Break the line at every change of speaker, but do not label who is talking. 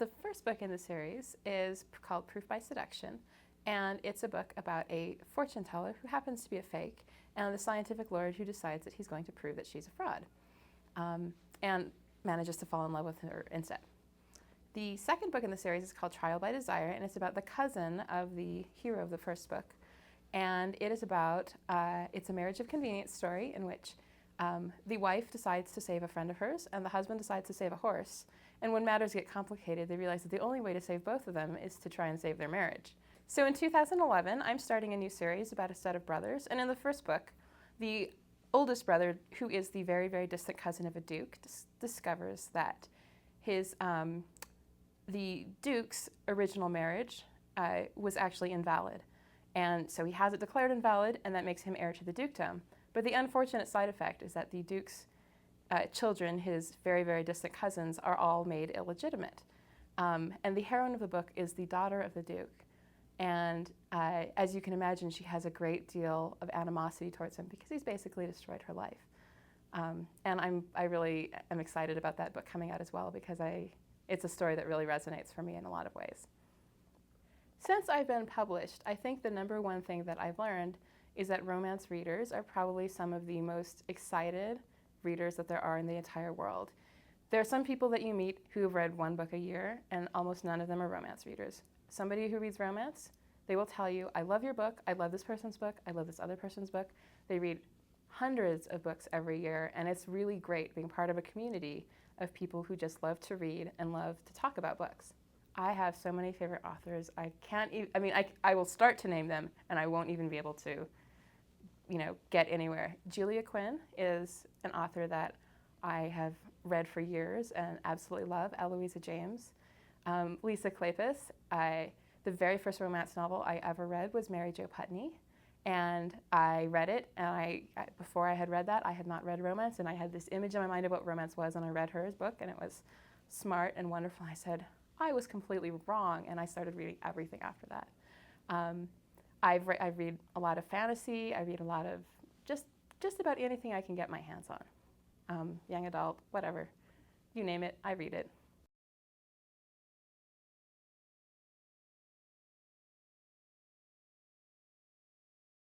The first book in the series is called Proof by Seduction, and it's a book about a fortune teller who happens to be a fake, and the scientific lord who decides that he's going to prove that she's a fraud, and manages to fall in love with her instead. The second book in the series is called Trial by Desire, and it's about the cousin of the hero of the first book. And it is about, it's a marriage of convenience story in which the wife decides to save a friend of hers, and the husband decides to save a horse. And when matters get complicated, they realize that the only way to save both of them is to try and save their marriage. So in 2011, I'm starting a new series about a set of brothers, and in the first book, the oldest brother, who is the very, very distant cousin of a duke, discovers that his the duke's original marriage was actually invalid. And so he has it declared invalid, and that makes him heir to the dukedom. But the unfortunate side effect is that the duke's children, his very, very distant cousins, are all made illegitimate. And the heroine of the book is the daughter of the duke. And as you can imagine, she has a great deal of animosity towards him because he's basically destroyed her life. And I really am excited about that book coming out as well because it's a story that really resonates for me in a lot of ways. Since I've been published, I think the number one thing that I've learned is that romance readers are probably some of the most excited readers that there are in the entire world. There are some people that you meet who have read one book a year, and almost none of them are romance readers. Somebody who reads romance, they will tell you, I love your book, I love this person's book, I love this other person's book. They read hundreds of books every year, and it's really great being part of a community of people who just love to read and love to talk about books. I have so many favorite authors. I can't even, I will start to name them and I won't even be able to, get anywhere. Julia Quinn is an author that I have read for years and absolutely love. Eloisa James. Lisa Kleypas. The very first romance novel I ever read was Mary Jo Putney. And I read it, and before I had read that, I had not read romance, and I had this image in my mind of what romance was, and I read her book, and it was smart and wonderful. I said, I was completely wrong, and I started reading everything after that. I read a lot of fantasy. I read a lot of just about anything I can get my hands on. Young adult, whatever. You name it, I read it.